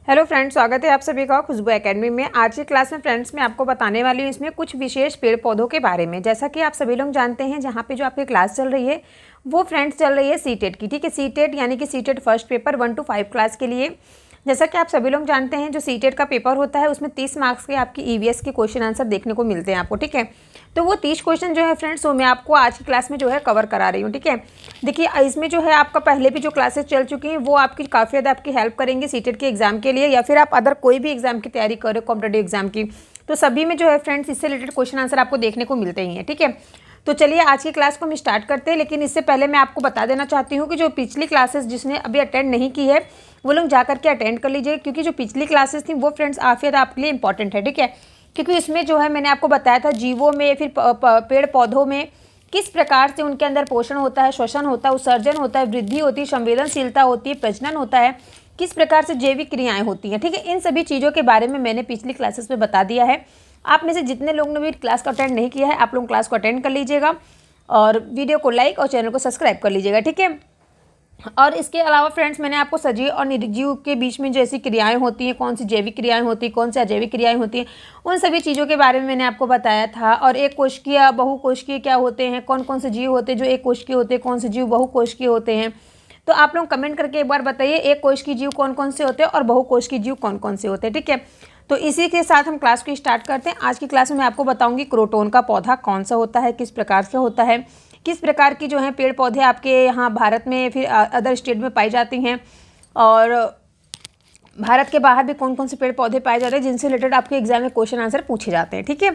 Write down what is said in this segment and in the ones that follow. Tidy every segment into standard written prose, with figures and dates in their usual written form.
Hello friends, स्वागत है आप सभी का खुशबू एकेडमी में। आज की क्लास में फ्रेंड्स मैं आपको बताने वाली हूँ इसमें कुछ विशेष पेड़ पौधों के बारे में। जैसा कि आप सभी लोग जानते हैं, जहाँ पे जो आपकी क्लास चल रही है वो फ्रेंड्स चल रही है सीटेट की। ठीक है, सीटेट यानी कि CTET first paper 1 to 5 class के लिए। जैसा कि आप सभी लोग जानते हैं, जो सीटेट का पेपर होता है उसमें 30 मार्क्स के आपकी ईवीएस के क्वेश्चन आंसर देखने को मिलते हैं आपको। ठीक है, तो वो 30 क्वेश्चन जो है फ्रेंड्स वो मैं आपको आज की क्लास में जो है कवर करा रही हूँ। ठीक है, देखिए इसमें जो है आपका पहले भी जो क्लासेस चल चुकी हैं वो आपकी काफ़ी ज़्यादा आपकी हेल्प करेंगी सीटेट के एग्जाम के लिए, या फिर आप अदर कोई भी एग्जाम की तैयारी करो कॉम्पिटेटिव एग्जाम की, तो सभी में जो है फ्रेंड्स इससे रिलेटेड क्वेश्चन आंसर आपको देखने को मिलते ही हैं। ठीक है, तो चलिए आज की क्लास को हम स्टार्ट करते हैं। लेकिन इससे पहले मैं आपको बता देना चाहती हूँ कि जो पिछली क्लासेस जिसने अभी अटेंड नहीं की है वो लोग जा करके अटेंड कर लीजिए, क्योंकि जो पिछली क्लासेस थी वो फ्रेंड्स काफ़ी ज़्यादा आपके लिए इंपॉर्टेंट है। ठीक है, क्योंकि इसमें जो है मैंने आपको बताया था जीवों में, फिर पेड़ पौधों में किस प्रकार से उनके अंदर पोषण होता है, श्वसन होता है, उत्सर्जन होता है, वृद्धि होती है, संवेदनशीलता होती है, प्रजनन होता है, किस प्रकार से जैविक क्रियाएं होती हैं। ठीक है, इन सभी चीज़ों के बारे में मैंने पिछली क्लासेस में बता दिया है। आप में से जितने लोग ने भी क्लास को अटेंड नहीं किया है, आप लोग क्लास को अटेंड कर लीजिएगा और वीडियो को लाइक और चैनल को सब्सक्राइब कर लीजिएगा। ठीक है, और इसके अलावा फ्रेंड्स मैंने आपको सजीव और निर्जीव के बीच में जैसी क्रियाएं होती हैं, कौन सी जैविक क्रियाएं होती हैं, कौन सी अजैविक क्रियाएं होती हैं, उन सभी चीज़ों के बारे में मैंने आपको बताया था। और एक कोशिकीय बहुकोशिकीय क्या होते हैं, कौन कौन से जीव होते हैं जो एक कोशिकीय होते हैं, कौन से जीव बहुकोशिकीय होते हैं। तो आप लोग कमेंट करके एक बार बताइए एक कोशिकीय जीव कौन कौन से होते हैं और बहुकोशिकीय जीव कौन कौन से होते हैं। ठीक है, तो इसी के साथ हम क्लास को स्टार्ट करते हैं। आज की क्लास में मैं आपको बताऊंगी क्रोटोन का पौधा कौन सा होता है, किस प्रकार से होता है, किस प्रकार की जो है पेड़ पौधे आपके यहाँ भारत में फिर अदर स्टेट में पाई जाती हैं, और भारत के बाहर भी कौन कौन से पेड़ पौधे पाए जाते हैं जिनसे रिलेटेड आपके एग्जाम में क्वेश्चन आंसर पूछे जाते हैं। ठीक है,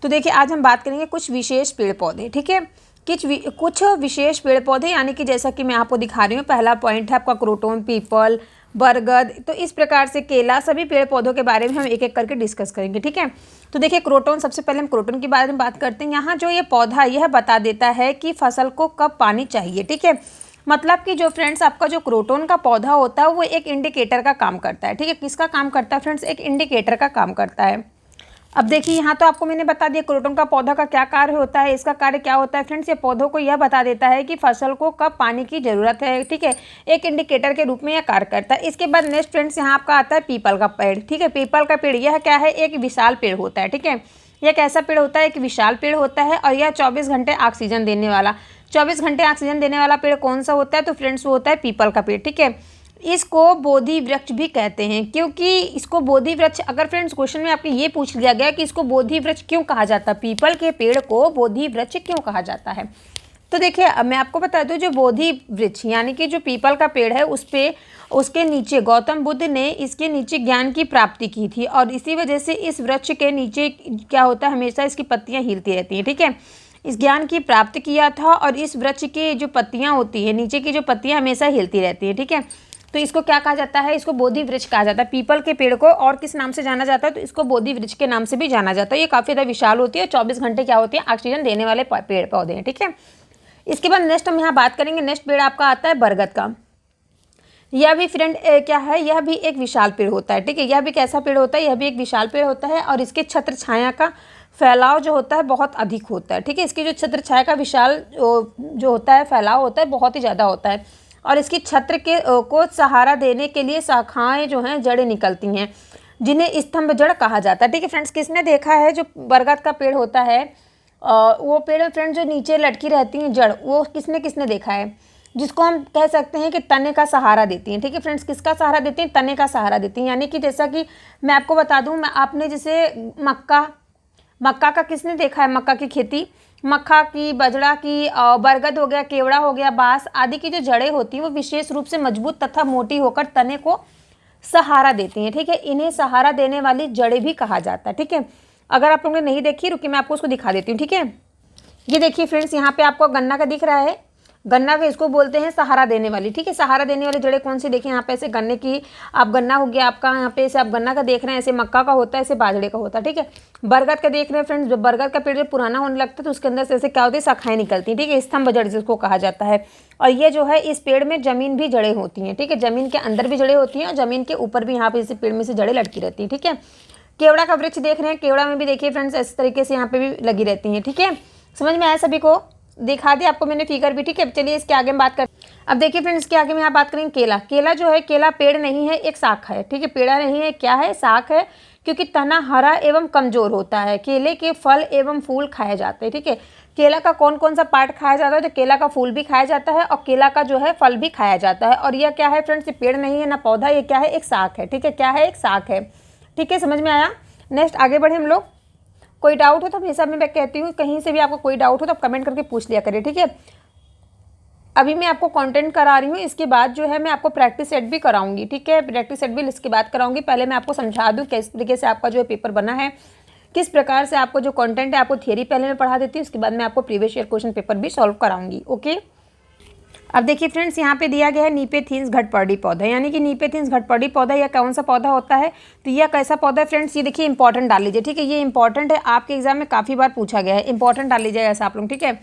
तो देखिए आज हम बात करेंगे कुछ विशेष पेड़ पौधे। ठीक है, कुछ विशेष पेड़ पौधे, यानी कि जैसा कि मैं आपको दिखा रही हूँ, पहला पॉइंट है आपका क्रोटोन, पीपल, बरगद, तो इस प्रकार से केला, सभी पेड़ पौधों के बारे में हम एक एक करके डिस्कस करेंगे। ठीक है, तो देखिए क्रोटोन, सबसे पहले हम क्रोटोन के बारे में बात करते हैं। यहाँ जो ये पौधा यह बता देता है कि फसल को कब पानी चाहिए। ठीक है, मतलब कि जो फ्रेंड्स आपका जो क्रोटोन का पौधा होता है वो एक इंडिकेटर का काम करता है। ठीक है, किसका काम करता है फ्रेंड्स, एक इंडिकेटर का काम करता है। अब देखिए यहाँ तो आपको मैंने बता दिया क्रोटोन का पौधा का क्या कार्य होता है। इसका कार्य क्या होता है फ्रेंड्स, ये पौधों को यह बता देता है कि फसल को कब पानी की जरूरत है। ठीक है, एक इंडिकेटर के रूप में यह कार्य करता है। इसके बाद नेक्स्ट फ्रेंड्स यहाँ आपका आता है पीपल का पेड़। ठीक है, पीपल का पेड़ यह क्या है, एक विशाल पेड़ होता है। ठीक है, यह कैसा पेड़ होता है, एक विशाल पेड़ होता है, और यह 24 घंटे ऑक्सीजन देने वाला 24 घंटे ऑक्सीजन देने वाला पेड़ कौन सा होता है, तो फ्रेंड्स वो होता है पीपल का पेड़। ठीक है, इसको बोधि वृक्ष भी कहते हैं, क्योंकि इसको बोधि वृक्ष, अगर फ्रेंड्स क्वेश्चन में आपके ये पूछ लिया गया कि इसको बोधि वृक्ष क्यों कहा जाता है, पीपल के पेड़ को बोधि वृक्ष क्यों कहा जाता है, तो देखिए अब मैं आपको बता दूं, जो बोधि वृक्ष यानी कि जो पीपल का पेड़ है उस पे उसके नीचे गौतम बुद्ध ने इसके नीचे ज्ञान की प्राप्ति की थी, और इसी वजह से इस वृक्ष के नीचे क्या होता है, हमेशा इसकी पत्तियां हिलती रहती हैं। ठीक है, इस ज्ञान की प्राप्ति किया था, और इस वृक्ष की जो पत्तियां होती है, नीचे की जो पत्तियां हमेशा हिलती रहती है। ठीक है, तो इसको क्या कहा जाता है, इसको बोधि वृक्ष कहा जाता है। पीपल के पेड़ को और किस नाम से जाना जाता है, तो इसको बोधि वृक्ष के नाम से भी जाना जाता है। ये काफ़ी ज़्यादा विशाल होती है, 24 घंटे क्या होती है, ऑक्सीजन देने वाले पेड़ पौधे हैं। ठीक है, इसके बाद नेक्स्ट हम यहाँ बात करेंगे, नेक्स्ट पेड़ आपका आता है बरगद का। यह भी फ्रेंड क्या है, यह भी एक विशाल पेड़ होता है। ठीक है, यह भी कैसा पेड़ होता है, यह भी एक विशाल पेड़ होता है, और इसके छत्र छाया का फैलाव जो होता है बहुत अधिक होता है। ठीक है, इसकी जो छत्र छाया का विशाल जो होता है फैलाव होता है बहुत ही ज़्यादा होता है, और इसकी छत्र के को सहारा देने के लिए शाखाएं जो हैं जड़ें निकलती हैं, जिन्हें स्तंभ जड़ कहा जाता है। ठीक है फ्रेंड्स, किसने देखा है जो बरगद का पेड़ होता है, वो पेड़ फ्रेंड्स जो नीचे लटकी रहती हैं जड़, वो किसने किसने देखा है, जिसको हम कह सकते हैं कि तने का सहारा देती हैं। ठीक है फ्रेंड्स, किसका सहारा देती हैं, तने का सहारा देती हैं। यानी कि जैसा कि मैं आपको बता दूं, आपने जैसे मक्का का किसने देखा है, मक्का की खेती, मक्का की, बजड़ा की, बरगद हो गया, केवड़ा हो गया, बांस आदि की जो जड़ें होती हैं वो विशेष रूप से मजबूत तथा मोटी होकर तने को सहारा देती हैं। ठीक है, इन्हें सहारा देने वाली जड़ें भी कहा जाता है। ठीक है, अगर आप लोगों ने नहीं देखी, रुकिए मैं आपको उसको दिखा देती हूँ। ठीक है, ये देखिए फ्रेंड्स, यहाँ पे आपको गन्ना का दिख रहा है, गन्ना का इसको बोलते हैं सहारा देने वाली। ठीक है, सहारा देने वाली जड़ें कौन सी, देखिए यहाँ पे ऐसे गन्ने की, आप गन्ना हो गया आपका, यहाँ पे ऐसे आप गन्ना का देख रहे हैं, ऐसे मक्का का होता है, ऐसे बाजरे का होता है। ठीक है, बरगद का देख रहे हैं फ्रेंड्स, जब बरगद का पेड़ जब पुराना होने लगता है तो उसके अंदर से ऐसे क्या होती है, शाखाएं निकलती हैं। ठीक है, स्तंभ जड़ जिसको कहा जाता है, और ये जो है इस पेड़ में जमीन भी जड़ें होती हैं। ठीक है, जमीन के अंदर भी जड़ें होती हैं और जमीन के ऊपर भी यहाँ पे इस पेड़ में से जड़ें लटकी रहती हैं। ठीक है, केवड़ा का वृक्ष देख रहे हैं, केवड़ा में भी देखिए फ्रेंड्स इस तरीके से यहाँ पे भी लगी रहती हैं। ठीक है, समझ में आया सभी को। दिखा दिया आपको मैंने फिगर भी, ठीक है। चलिए इसके आगे हम बात कर, अब देखिए फ्रेंड्स इसके आगे में यहाँ बात करेंगे केला। केला जो है, केला पेड़ नहीं है, एक शाख है, ठीक है। पेड़ा नहीं है, क्या है, शाख है, क्योंकि तना हरा एवं कमजोर होता है। केले के फल एवं फूल खाए जाते हैं, ठीक है। केला का कौन कौन सा पार्ट खाया जाता है, तो केला का फूल भी खाया जाता है और केला का जो है फल भी खाया जाता है। और यह क्या है फ्रेंड्स, ये पेड़ नहीं है ना पौधा, ये क्या है, एक शाख है, ठीक है। क्या है, एक शाख है, ठीक है। समझ में आया। नेक्स्ट आगे बढ़े हम लोग। कोई डाउट हो तो हमेशा मैं कहती हूँ, कहीं से भी आपको कोई डाउट हो तो आप कमेंट करके पूछ लिया करिए, ठीक है। अभी मैं आपको कंटेंट करा रही हूँ, इसके बाद जो है मैं आपको प्रैक्टिस सेट भी कराऊंगी, ठीक है। प्रैक्टिस सेट भी इसके बाद कराऊंगी। पहले मैं आपको समझा दूँ किस तरीके से आपका जो है पेपर बना है, किस प्रकार से आपको जो कंटेंट है, आपको थियरी पहले मैं पढ़ा देती हूँ, उसके बाद मैं आपको प्रीवियस ईयर क्वेश्चन पेपर भी सॉल्व कराऊंगी, ओके। अब देखिए फ्रेंड्स यहाँ पे दिया गया है नीपेथीन्स घटपर्डी पौधा, यानी कि नीपेथीन्स घटपर्डी पौधा यह कौन सा पौधा होता है, तो यह कैसा पौधा है फ्रेंड्स, ये देखिए इंपॉर्टेंट डाल लीजिए, ठीक है। ये इंपॉर्टेंट है, आपके एग्जाम में काफ़ी बार पूछा गया है, इंपॉर्टेंट डाल लीजिएगा ऐसा आप लोग, ठीक है।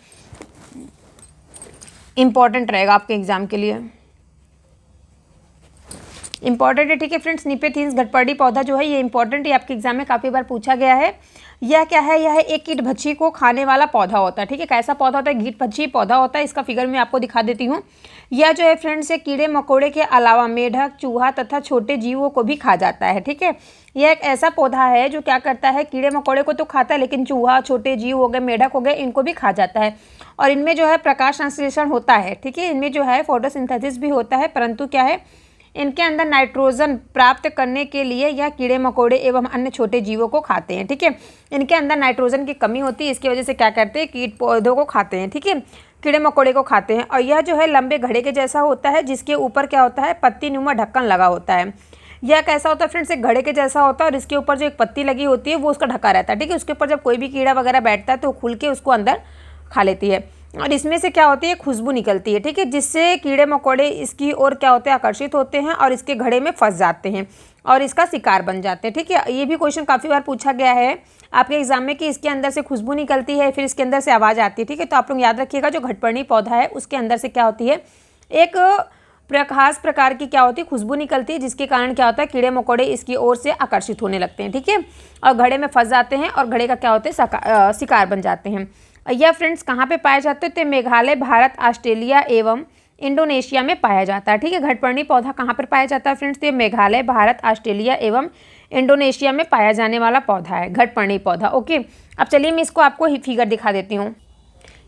इंपॉर्टेंट रहेगा आपके एग्जाम के लिए, इंपॉर्टेंट है, ठीक है फ्रेंड्स। नीपेथीन्स घटपर्डी पौधा जो है ये इंपॉर्टेंट है, आपके एग्जाम में काफ़ी बार पूछा गया है। यह क्या है, यह एक कीट भक्षी को खाने वाला पौधा होता है, ठीक है। कैसा पौधा होता है, कीट भक्षी पौधा होता है। इसका फिगर मैं आपको दिखा देती हूँ। यह जो है फ्रेंड्स ये कीड़े मकोड़े के अलावा मेढक, चूहा तथा छोटे जीवों को भी खा जाता है, ठीक है। यह एक ऐसा पौधा है जो क्या करता है, कीड़े मकोड़े को तो खाता है, लेकिन चूहा, छोटे जीव हो गए, मेढक हो गए, इनको भी खा जाता है। और इनमें जो है प्रकाश संश्लेषण होता है, ठीक है। इनमें जो है फोटोसिंथेसिस भी होता है, परंतु क्या है, इनके अंदर नाइट्रोजन प्राप्त करने के लिए यह कीड़े मकोड़े एवं अन्य छोटे जीवों को खाते हैं, ठीक है। इनके अंदर नाइट्रोजन की कमी होती है, इसकी वजह से क्या करते हैं, कीट पौधों को खाते हैं, ठीक है, कीड़े मकोड़े को खाते हैं। और यह जो है लंबे घड़े के जैसा होता है, जिसके ऊपर क्या होता है, पत्ती नुमा ढक्कन लगा होता है। यह कैसा होता है फ्रेंड्स, एक घड़े के जैसा होता है और इसके ऊपर जो एक पत्ती लगी होती है वो उसका ढका रहता है, ठीक है। उसके ऊपर जब कोई भी कीड़ा वगैरह बैठता है तो खुल के उसको अंदर खा लेती है। और इसमें से क्या होती है, खुशबू निकलती है, ठीक है, जिससे कीड़े मकोड़े इसकी ओर क्या होते हैं, आकर्षित होते हैं और इसके घड़े में फंस जाते हैं और इसका शिकार बन जाते हैं, ठीक है। ये भी क्वेश्चन काफ़ी बार पूछा गया है आपके एग्जाम में कि इसके अंदर से खुशबू निकलती है, फिर इसके अंदर से आवाज़ आती है, ठीक है। तो आप लोग याद रखिएगा, जो घटपर्णी पौधा है उसके अंदर से क्या होती है, एक खास प्रकार की क्या होती है, खुशबू निकलती है, जिसके कारण क्या होता है, कीड़े मकोड़े इसकी ओर से आकर्षित होने लगते हैं, ठीक है, और घड़े में फंस जाते हैं और घड़े का क्या होते हैं, शिकार बन जाते हैं। यह फ्रेंड्स कहाँ पे पाए जाते हैं, तो मेघालय, भारत, ऑस्ट्रेलिया एवं इंडोनेशिया में पाया जाता है, ठीक है। घटपर्णी पौधा कहाँ पर पाया जाता है फ्रेंड्स, तो ये मेघालय, भारत, ऑस्ट्रेलिया एवं इंडोनेशिया में पाया जाने वाला पौधा है घटपर्णी पौधा, ओके। अब चलिए मैं इसको आपको ही फिगर दिखा देती हूँ।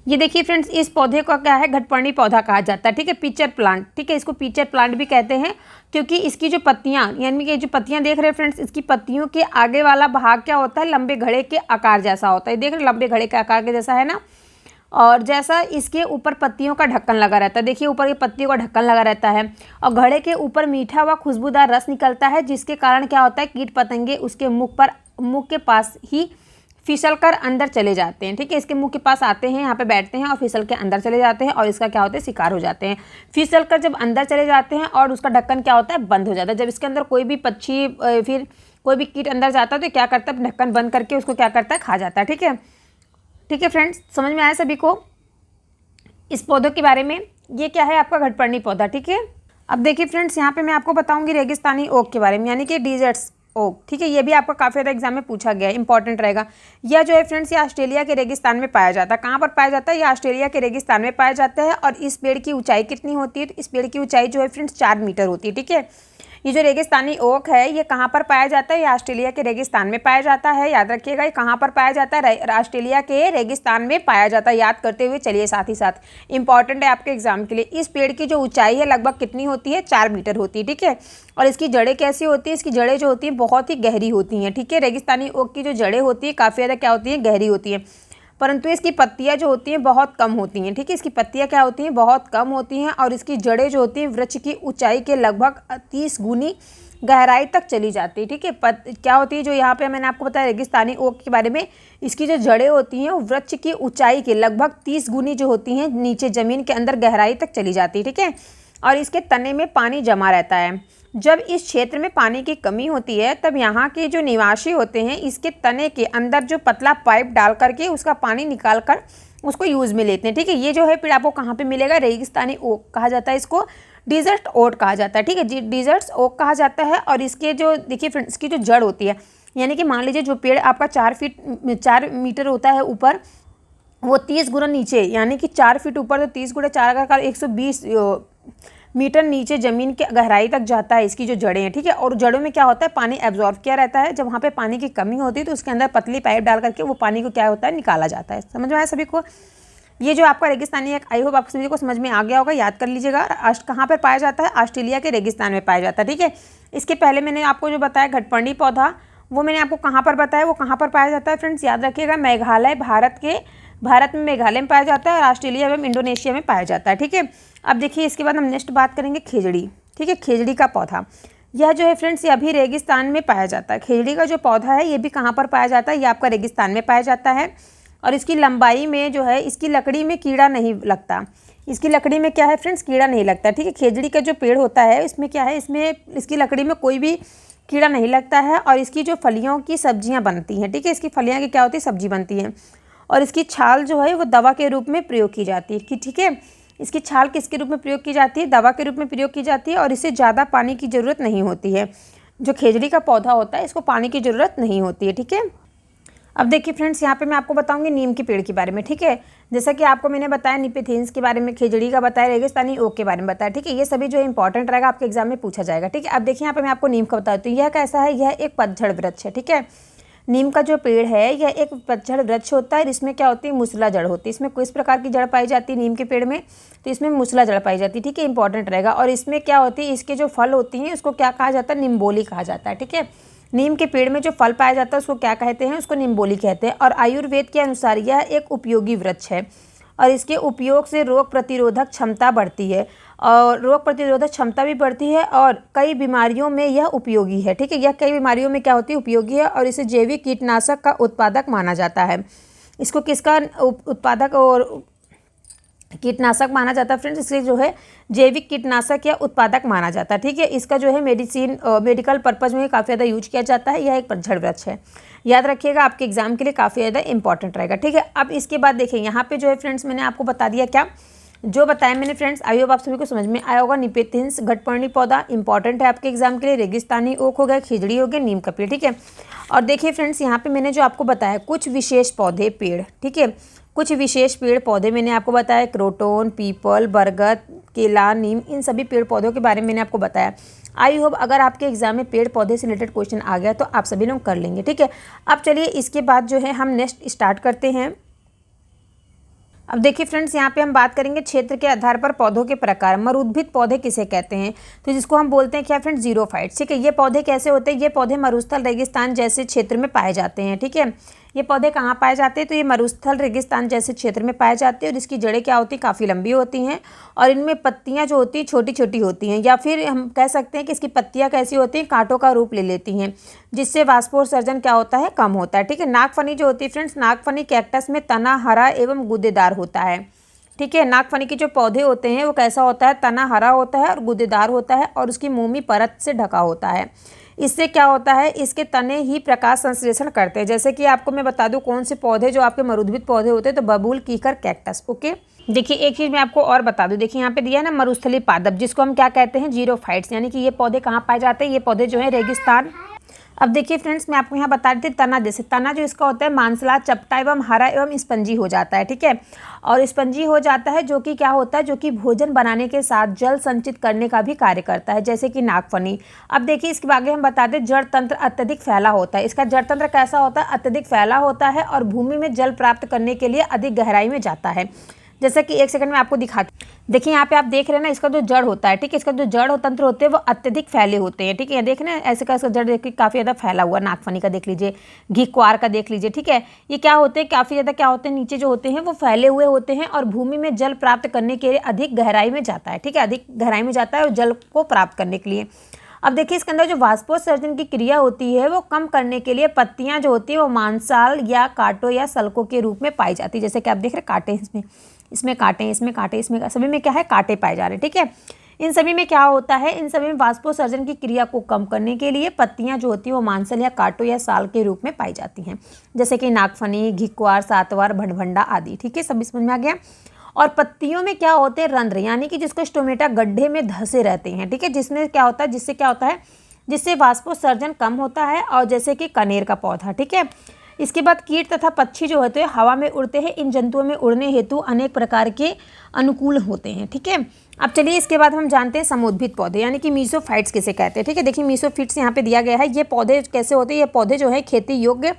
ये देखिए फ्रेंड्स, इस पौधे को क्या है, घटपर्णी पौधा कहा जाता है, ठीक है, पिचर प्लांट, ठीक है। इसको पिचर प्लांट भी कहते हैं, क्योंकि इसकी जो पत्तियां, यानी कि जो पत्तियां देख रहे हैं फ्रेंड्स, इसकी पत्तियों के आगे वाला भाग क्या होता है, लंबे घड़े के आकार जैसा होता है, देख रहे हैं, लंबे घड़े के आकार के जैसा है ना। और जैसा इसके ऊपर पत्तियों का ढक्कन लगा रहता है, देखिए ऊपर की पत्तियों का ढक्कन लगा रहता है और घड़े के ऊपर मीठा व खुशबूदार रस निकलता है, जिसके कारण क्या होता है, कीट पतंगे उसके मुख के पास ही फिसल कर अंदर चले जाते हैं, ठीक है। इसके मुंह के पास आते हैं, यहाँ पे बैठते हैं और फिसल के अंदर चले जाते हैं और इसका क्या होता है, शिकार हो जाते हैं। फिसल कर जब अंदर चले जाते हैं और उसका ढक्कन क्या होता है, बंद हो जाता है। जब इसके अंदर कोई भी पक्षी फिर कोई भी कीट अंदर जाता है तो क्या करता है, ढक्कन बंद करके उसको क्या करता है, खा जाता है, ठीक है। ठीक है फ्रेंड्स, समझ में आया सभी को इस पौधों के बारे में। ये क्या है, आपका घटपर्णी पौधा, ठीक है। अब देखिए फ्रेंड्स, यहाँ पे मैं आपको बताऊंगी रेगिस्तानी ओक के बारे में, यानी कि डिजर्ट्स ओक, ठीक है। ये भी आपका काफ़ी ज़्यादा एग्जाम में पूछा गया है, इंपॉर्टेंट रहेगा। यह जो है फ्रेंड्स, ये ऑस्ट्रेलिया के रेगिस्तान में पाया जाता है। कहाँ पर पाया जाता है, ये ऑस्ट्रेलिया के रेगिस्तान में पाया जाता है। और इस पेड़ की ऊंचाई कितनी होती है, तो इस पेड़ की ऊंचाई जो है फ्रेंड्स 4 मीटर होती है, ठीक है। ये जो रेगिस्तानी ओक है ये कहाँ पर पाया जाता है, ये ऑस्ट्रेलिया के रेगिस्तान में पाया जाता है। याद रखिएगा, ये कहाँ पर पाया जाता है, ऑस्ट्रेलिया के रेगिस्तान में पाया जाता है। याद करते हुए चलिए, साथ ही साथ इंपॉर्टेंट है आपके एग्जाम के लिए। इस पेड़ की जो ऊंचाई है लगभग कितनी होती है, 4 मीटर होती है, ठीक है। और इसकी जड़ें कैसी होती है, इसकी जड़ें जो होती हैं बहुत ही गहरी होती हैं, ठीक है। रेगिस्तानी ओक की जो जड़ें होती है काफ़ी ज़्यादा क्या होती हैं, गहरी होती हैं, परंतु इसकी पत्तियां जो होती हैं बहुत कम होती हैं, ठीक है। इसकी पत्तियां क्या होती हैं, बहुत कम होती हैं। और इसकी जड़ें जो होती हैं वृक्ष की ऊंचाई के लगभग 30 गुनी गहराई तक चली जाती है, ठीक है। क्या होती है, जो यहाँ पे मैंने आपको बताया रेगिस्तानी ओक के बारे में, इसकी जो जड़ें होती हैं वो वृक्ष की ऊंचाई के लगभग 30 गुनी जो होती हैं नीचे ज़मीन के अंदर गहराई तक चली जाती है, ठीक है। और इसके तने में पानी जमा रहता है। जब इस क्षेत्र में पानी की कमी होती है तब यहाँ के जो निवासी होते हैं इसके तने के अंदर जो पतला पाइप डाल करके उसका पानी निकाल कर उसको यूज़ में लेते हैं, ठीक है। ये जो है पेड़ आपको कहाँ पे मिलेगा, रेगिस्तानी ओक कहा जाता है इसको, डिजर्ट ओक कहा जाता है, ठीक है। डिजर्ट ओक कहा जाता है। और इसके जो देखिए फ्रेंड्स, इसकी जो जड़ होती है, यानी कि मान लीजिए जो पेड़ आपका 4 मीटर होता है ऊपर, वो 30 गुना नीचे, यानी कि 4 फीट ऊपर, तो 30 गुना 4 अगर 120 मीटर नीचे ज़मीन के गहराई तक जाता है इसकी जो जड़ें हैं, ठीक है। और जड़ों में क्या होता है, पानी एब्जॉर्ब किया रहता है। जब वहाँ पे पानी की कमी होती है तो उसके अंदर पतली पाइप डाल करके वो पानी को क्या होता है, निकाला जाता है। समझ में आया सभी को। ये जो आपका रेगिस्तानी है, आई होप आप सभी को समझ में आ गया होगा, याद कर लीजिएगा। कहाँ पर पाया जाता है, ऑस्ट्रेलिया के रेगिस्तान में पाया जाता है, ठीक है। इसके पहले मैंने आपको जो बताया घटपर्णी पौधा, वो मैंने आपको कहाँ पर बताया, वो कहाँ पर पाया जाता है फ्रेंड्स, याद रखिएगा। मेघालय, भारत में मेघालय में पाया जाता है और ऑस्ट्रेलिया एवं इंडोनेशिया में पाया जाता है, ठीक है। अब देखिए इसके बाद हम नेक्स्ट बात करेंगे खेजड़ी, ठीक है। खेजड़ी का पौधा, यह जो है फ्रेंड्स, यह भी रेगिस्तान में पाया जाता है। खेजड़ी का जो पौधा है ये भी कहाँ पर पाया जाता है, ये आपका रेगिस्तान में पाया जाता है। और इसकी लंबाई में जो है, इसकी लकड़ी में कीड़ा नहीं लगता। इसकी लकड़ी में क्या है फ्रेंड्स, कीड़ा नहीं लगता, ठीक है। खेजड़ी का जो पेड़ होता है इसमें क्या है, इसमें इसकी लकड़ी में कोई भी कीड़ा नहीं लगता है। और इसकी जो फलियों की सब्जियां बनती हैं, ठीक है, इसकी फलियां की क्या होती है, सब्जी बनती हैं। और इसकी छाल जो है वो दवा के रूप में प्रयोग की जाती है, कि ठीक है। इसकी छाल किसके रूप में प्रयोग की जाती है, दवा के रूप में प्रयोग की जाती है। और इसे ज़्यादा पानी की ज़रूरत नहीं होती है। जो खेजड़ी का पौधा होता है इसको पानी की ज़रूरत नहीं होती है, ठीक है। अब देखिए फ्रेंड्स, यहाँ पे मैं आपको बताऊंगी नीम के पेड़ के बारे में, ठीक है। जैसा कि आपको मैंने बताया निपेथेंस के बारे में, खेजड़ी का बताया, रेगिस्तानी ओक के बारे में बताया, ठीक है। ये सभी जो इंपॉर्टेंट रहेगा आपके एग्जाम में पूछा जाएगा, ठीक है। अब देखिए यहाँ पे मैं आपको नीम का बताती हूँ। यह कैसा है, यह एक पतझड़ वृक्ष है, ठीक है। नीम का जो पेड़ है यह एक पतझड़ वृक्ष होता है। इसमें क्या होती है, मूसला जड़ होती है। इसमें किस प्रकार की जड़ पाई जाती है नीम के पेड़ में, तो इसमें मूसला जड़ पाई जाती है, ठीक है, इंपॉर्टेंट रहेगा। और इसमें क्या होती है, इसके जो फल होती हैं उसको क्या कहा जाता है, निम्बोली कहा जाता है, ठीक है। नीम के पेड़ में जो फल पाया जाता है उसको क्या कहते हैं, उसको निम्बोली कहते हैं। और आयुर्वेद के अनुसार यह एक उपयोगी वृक्ष है और इसके उपयोग से रोग प्रतिरोधक क्षमता बढ़ती है, और रोग प्रतिरोधक क्षमता भी बढ़ती है और कई बीमारियों में यह उपयोगी है, ठीक है। यह कई बीमारियों में क्या होती है, उपयोगी है। और इसे जैविक कीटनाशक का उत्पादक माना जाता है। इसको किसका उत्पादक और कीटनाशक माना जाता है फ्रेंड्स, इसलिए जो है जैविक कीटनाशक या उत्पादक माना जाता है, ठीक है। इसका जो है मेडिकल पर्पज में काफ़ी ज़्यादा यूज किया जाता है। यह एक पतझड़ वृक्ष है, याद रखिएगा, आपके एग्जाम के लिए काफ़ी ज़्यादा इंपॉर्टेंट रहेगा, ठीक है। अब इसके बाद देखिए यहाँ पे जो है फ्रेंड्स, मैंने आपको बता दिया क्या जो बताया मैंने फ्रेंड्स, आई होप आप सभी को समझ में आया होगा। निपेथिंस घटपर्णी पौधा इंपॉर्टेंट है आपके एग्जाम के लिए, रेगिस्तानी ओक हो गया, खिजड़ी हो गया, नीम का पेड़, ठीक है। और देखिए फ्रेंड्स, यहाँ पे मैंने जो आपको बताया कुछ विशेष पौधे पेड़, ठीक है, कुछ विशेष पेड़ पौधे मैंने आपको बताया, क्रोटोन, पीपल, बरगद, केला, नीम, इन सभी पेड़ पौधों के बारे में मैंने आपको बताया। आई होप अगर आपके एग्जाम में पेड़ पौधे से रिलेटेड क्वेश्चन आ गया तो आप सभी लोग कर लेंगे, ठीक है। अब चलिए इसके बाद जो है हम नेक्स्ट स्टार्ट करते हैं। अब देखिए फ्रेंड्स, यहाँ पे हम बात करेंगे क्षेत्र के आधार पर पौधों के प्रकार। मरुद्भिद पौधे किसे कहते हैं, तो जिसको हम बोलते हैं क्या फ्रेंड्स, जीरोफाइट्स, ठीक है। ये पौधे कैसे होते हैं, ये पौधे मरुस्थल रेगिस्तान जैसे क्षेत्र में पाए जाते हैं, ठीक है। ये पौधे कहाँ पाए जाते हैं, तो ये मरुस्थल रेगिस्तान जैसे क्षेत्र में पाए जाते हैं। और इसकी जड़ें क्या होती हैं, काफ़ी लंबी होती हैं और इनमें पत्तियाँ जो होती हैं छोटी छोटी होती हैं, या फिर हम कह सकते हैं कि इसकी पत्तियाँ कैसी होती हैं, कांटों का रूप ले लेती हैं, जिससे वाष्पोत्सर्जन क्या होता है, कम होता है, ठीक है। नागफनी जो होती है फ्रेंड्स, नागफनी कैक्टस में तना हरा एवं गूदेदार होता है, ठीक है। नागफनी के जो पौधे होते हैं वो कैसा होता है, तना हरा होता है और गूदेदार होता है और उसकी मोमी परत से ढका होता है। इससे क्या होता है, इसके तने ही प्रकाश संश्लेषण करते हैं। जैसे कि आपको मैं बता दूं कौन से पौधे जो आपके मरुद्भिद पौधे होते हैं, तो बबूल, कीकर, कैक्टस, ओके। देखिए एक चीज़ मैं आपको और बता दूं, देखिए यहाँ पे दिया है ना मरुस्थली पादप, जिसको हम क्या कहते हैं, जीरोफाइट्स, यानी कि ये पौधे कहाँ पाए जाते हैं, ये पौधे जो है रेगिस्तान। अब देखिए फ्रेंड्स, मैं आपको यहाँ बता रही थी तना, जैसे तना जो इसका होता है मांसला, चपटा एवं हरा एवं स्पंजी हो जाता है, ठीक है। और स्पंजी हो जाता है जो कि क्या होता है, जो कि भोजन बनाने के साथ जल संचित करने का भी कार्य करता है, जैसे कि नागफनी। अब देखिए इसके आगे हम बता दें, जड़ तंत्र अत्यधिक फैला होता है। इसका जड़ तंत्र कैसा होता है, अत्यधिक फैला होता है और भूमि में जल प्राप्त करने के लिए अधिक गहराई में जाता है। जैसे कि एक सेकंड में आपको दिखाती, देखिए यहाँ पे आप देख रहे हैं ना, इसका जो जड़ होता है, ठीक है, इसका जो जड़ और तंत्र होते हैं वो अत्यधिक फैले होते हैं, ठीक है। देख रहे हैं ऐसे का इसका जड़ देखिए काफ़ी ज़्यादा फैला हुआ, नागफनी का देख लीजिए, घिक्वार का देख लीजिए, ठीक है। ये क्या होते हैं, काफ़ी ज़्यादा क्या होते हैं, नीचे जो होते हैं वो फैले हुए होते हैं और भूमि में जल प्राप्त करने के लिए अधिक गहराई में जाता है, ठीक है, अधिक गहराई में जाता है और जल को प्राप्त करने के लिए। अब देखिए इसके अंदर जो वाष्पोत्सर्जन की क्रिया होती है वो कम करने के लिए पत्तियां जो होती है वो मांसाल या कांटों या सल्कों के रूप में पाई जाती है। जैसे कि आप देख रहे हैं कांटे, इसमें कांटे, इसमें कांटे, इसमें सभी में क्या है, कांटे पाए जा रहे हैं, ठीक है। इन सभी में क्या होता है, इन सभी में वाष्पोत्सर्जन की क्रिया को कम करने के लिए पत्तियां जो होती है वो मांसल या कांटों या साल के रूप में पाई जाती हैं, जैसे कि नागफनी, घिक्वार, सातवार, भड़भंडा आदि, ठीक है, सभी समझ में आ गया। और पत्तियों में क्या होते हैं, रंध्र, यानी कि जिसको स्टोमेटा गड्ढे में धंसे रहते हैं, ठीक है, जिसमें क्या होता है, जिससे क्या होता है, जिससे वाष्पोत्सर्जन कम होता है। और जैसे कि कनेर का पौधा, ठीक है, इसके बाद कीट तथा पक्षी जो होते हैं हवा में उड़ते हैं। इन जंतुओं में उड़ने हेतु अनेक प्रकार के अनुकूल होते हैं। ठीक है, अब चलिए इसके बाद हम जानते हैं समोद्भिद पौधे यानी कि मीसोफाइट्स किसे कहते हैं। ठीक है, देखिए मीसोफिट्स यहाँ पे दिया गया है। ये पौधे कैसे होते हैं, ये पौधे जो है खेती योग्य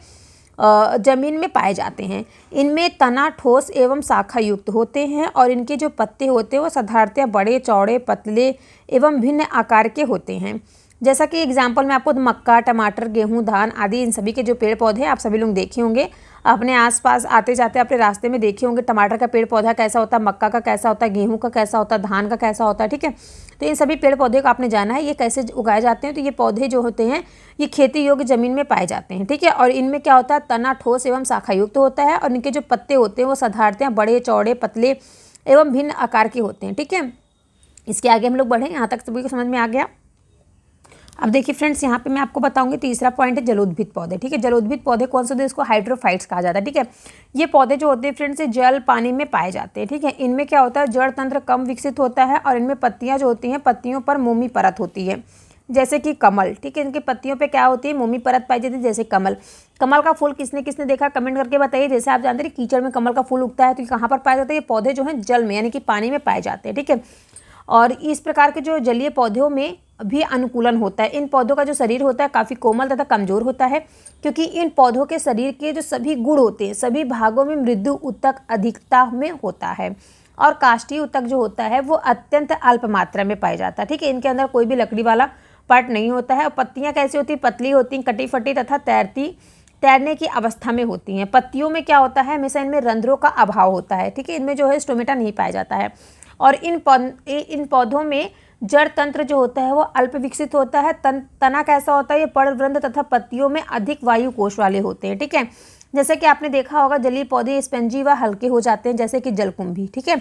जमीन में पाए जाते हैं। इनमें तना ठोस एवं शाखा युक्त होते हैं और इनके जो पत्ते होते हैं वो साधारणतः बड़े चौड़े पतले एवं भिन्न आकार के होते हैं। जैसा कि एग्जाम्पल में आपको मक्का, टमाटर, गेहूं, धान आदि इन सभी के जो पेड़ पौधे हैं आप सभी लोग देखे होंगे, अपने आसपास आते जाते अपने रास्ते में देखे होंगे। टमाटर का पेड़ पौधा कैसा होता है, मक्का का कैसा होता है, गेहूं का कैसा होता है, धान का कैसा होता है। ठीक है, तो इन सभी पेड़ पौधे को आपने जाना है ये कैसे उगाए जाते हैं। तो ये पौधे जो होते हैं ये खेती योग्य जमीन में पाए जाते हैं। ठीक है, और इनमें क्या होता है, तना ठोस एवं शाखा युक्त होता है और इनके जो पत्ते होते हैं वो साधारणतः बड़े चौड़े पतले एवं भिन्न आकार के होते हैं। ठीक है, इसके आगे हम लोग बढ़ें, यहाँ तक सभी को समझ में आ गया। अब देखिए फ्रेंड्स, यहाँ पे मैं आपको बताऊंगी तीसरा पॉइंट है जलोद्भिद पौधे। ठीक है, जलोद्भिद पौधे कौन से होते हैं, इसको हाइड्रोफाइट्स कहा जाता है। ठीक है, ये पौधे जो होते हैं फ्रेंड्स जल पानी में पाए जाते हैं। ठीक है, इनमें क्या होता है, जड़ तंत्र कम विकसित होता है और इनमें पत्तियां जो होती हैं पत्तियों पर मोमी परत होती है जैसे कि कमल। ठीक है, इनके पत्तियों पे क्या होती है, मोमी परत पाई जाती है जैसे कमल। कमल का फूल किसने किसने देखा कमेंट करके बताइए। जैसे आप जानते हैं कीचड़ में कमल का फूल उगता है, तो ये कहाँ पर पाया जाता है, ये पौधे जो हैं जल में यानी कि पानी में पाए जाते हैं। ठीक है, और इस प्रकार के जो जलीय पौधों में भी अनुकूलन होता है। इन पौधों का जो शरीर होता है काफ़ी कोमल तथा कमजोर होता है, क्योंकि इन पौधों के शरीर के जो सभी गुण होते हैं सभी भागों में मृदु ऊतक अधिकता में होता है और काष्ठीय ऊतक जो होता है वो अत्यंत अल्प मात्रा में पाया जाता है। ठीक है, इनके अंदर कोई भी लकड़ी वाला पार्ट नहीं होता है। और पत्तियां कैसी होती हैं, पतली होती हैं, कटी फटी तथा तैरने की अवस्था में होती हैं। पत्तियों में क्या होता है, हमेशा इनमें रंध्रों का अभाव होता है। ठीक है, इनमें जो है स्टोमेटा नहीं पाया जाता है और इन पौधों में जड़ तंत्र जो होता है वो अल्प विकसित होता है। तना कैसा होता है, ये पर्णवृंत तथा पत्तियों में अधिक वायु कोश वाले होते हैं। ठीक है, जैसे कि आपने देखा होगा जलीय पौधे स्पंजी व हल्के हो जाते हैं जैसे कि जलकुंभी। ठीक है,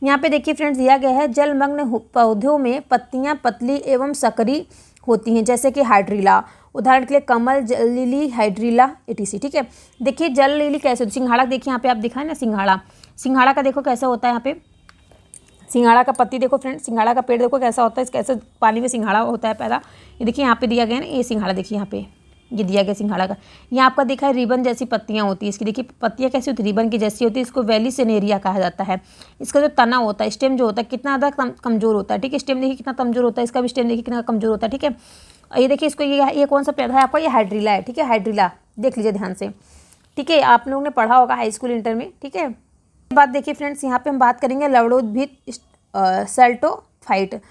यहाँ पे देखिए फ्रेंड्स दिया गया है जलमग्न पौधों में पत्तियां पतली एवं सकरी होती हैं जैसे कि हाइड्रीला, उदाहरण के लिए कमल, जल लिली, हाइड्रीला एटीसी। ठीक है, देखिए जल लिली कैसे होती है, सिंघाड़ा देखिए यहाँ पे आप दिखाए ना, सिंघाड़ा का देखो कैसा होता है। यहाँ पे सिंघाड़ा का पत्ती देखो फ्रेंड्स, सिंघाड़ा का पेड़ देखो कैसा होता है, कैसे पानी में सिंघाड़ा होता है पैदा। ये देखिए यहाँ पे दिया गया है ना, ये सिंघाड़ा देखिए यहाँ पे ये दिया गया सिंघाड़ा का। यहाँ आपका देखा है रिबन जैसी पत्तियाँ होती है इसकी, देखिए पत्तियाँ कैसी होती है, रिबन की जैसी होती है। इसको वैली सेनेरिया कहा जाता है। इसका जो तना होता है, स्टेम जो होता है कितना ज़्यादा कमजोर होता है। ठीक है, स्टेम देखिए कितना कमजोर होता है, इसका भी स्टेम देखिए कितना कमजोर होता है। ठीक है, ये देखिए इसको ये कौन सा पौधा है आपका, ये हाइड्रीला है। ठीक है, हाइड्रीला देख लीजिए ध्यान से। ठीक है, आप लोगों ने पढ़ा होगा हाई स्कूल इंटर में। ठीक है, बात देखिए फ्रेंड्स, यहाँ पे हम बात करेंगे लवणोद्भिद सैल्टोफाइट।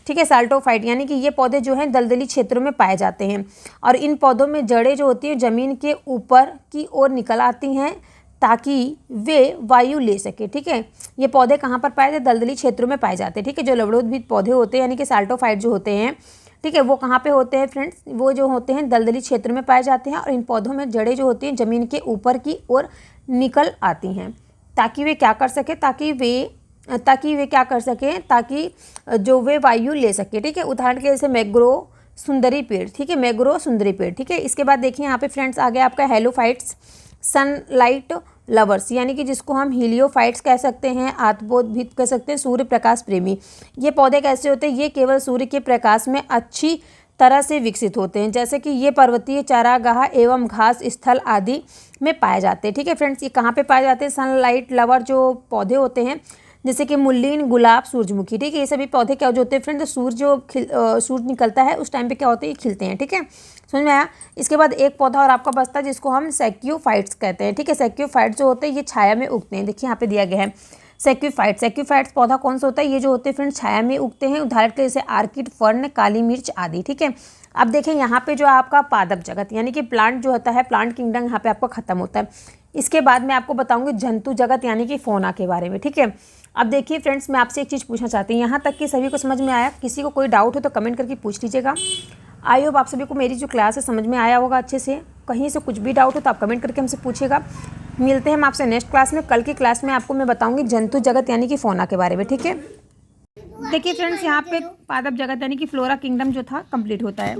ठीक है, सैल्टोफाइट यानी कि ये पौधे जो हैं दलदली क्षेत्रों में पाए जाते हैं और इन पौधों में जड़ें जो होती हैं ज़मीन के ऊपर की ओर निकल आती हैं ताकि वे वायु ले सके। ठीक है, ये पौधे कहाँ पर पाए जाते, दलदली क्षेत्रों में पाए जाते हैं। ठीक है, जो लवणोद्भिद पौधे होते हैं यानी कि सैल्टोफाइट जो होते हैं, ठीक है, वो कहाँ पे होते हैं फ्रेंड्स, वो जो होते हैं दलदली क्षेत्र में पाए जाते हैं और इन पौधों में जड़ें जो होती हैं ज़मीन के ऊपर की ओर निकल आती हैं ताकि वे क्या कर सके, ताकि वे क्या कर सकें, ताकि जो वे वायु ले सके। ठीक है, उदाहरण के जैसे मैग्रो सुंदरी पेड़। ठीक है, मैग्रो सुंदरी पेड़। ठीक है, इसके बाद देखिए यहाँ पे फ्रेंड्स आ गया आपका हेलोफाइट्स सनलाइट लवर्स यानी कि जिसको हम हीलियोफाइट्स कह सकते हैं, आत्मोद्भिद कह सकते हैं, सूर्य प्रकाश प्रेमी। ये पौधे कैसे होते हैं, ये केवल सूर्य के प्रकाश में अच्छी तरह से विकसित होते हैं जैसे कि ये पर्वतीय चारागाह एवं घास स्थल आदि में पाए जाते हैं। ठीक है फ्रेंड्स, ये कहाँ पे पाए जाते हैं, सनलाइट लवर जो पौधे होते हैं जैसे कि मुल्लीन, गुलाब, सूरजमुखी। ठीक है, ये सभी पौधे क्या जो होते हैं फ्रेंड्स, सूरज निकलता है उस टाइम पे क्या होते हैं, ये खिलते हैं। ठीक है, समझ में आया। इसके बाद एक पौधा और आपका बचता है जिसको हम सैक्योफाइट्स कहते हैं। ठीक है, सैक्योफाइट्स जो होते हैं ये छाया में उगते हैं। देखिए यहाँ पे दिया गया है सैक्योफाइट्स पौधा कौन सा होता है, ये जो होते हैं फ्रेंड्स छाया में उगते हैं, उदाहरण के जैसे आर्किड, फर्न, काली मिर्च आदि। ठीक है, अब देखें यहाँ पे जो आपका पादप जगत यानी कि प्लांट जो होता है, प्लांट किंगडम यहाँ पे आपको खत्म होता है। इसके बाद मैं आपको बताऊंगी जंतु जगत यानी कि फोना के बारे में। ठीक है, अब देखिए फ्रेंड्स, मैं आपसे एक चीज़ पूछना चाहती हूँ, यहाँ तक कि सभी को समझ में आया, किसी को कोई डाउट हो तो कमेंट करके पूछ लीजिएगा। आई होप आप सभी को मेरी जो क्लास है समझ में आया होगा अच्छे से। कहीं से कुछ भी डाउट हो तो आप कमेंट करके हमसे पूछिएगा। मिलते हैं हम आपसे नेक्स्ट क्लास में। कल की क्लास में आपको मैं बताऊंगी जंतु जगत यानी कि फोना के बारे में। ठीक है, देखिए फ्रेंड्स, यहाँ पे पादप जगत यानी कि फ्लोरा किंगडम जो था कंप्लीट होता है।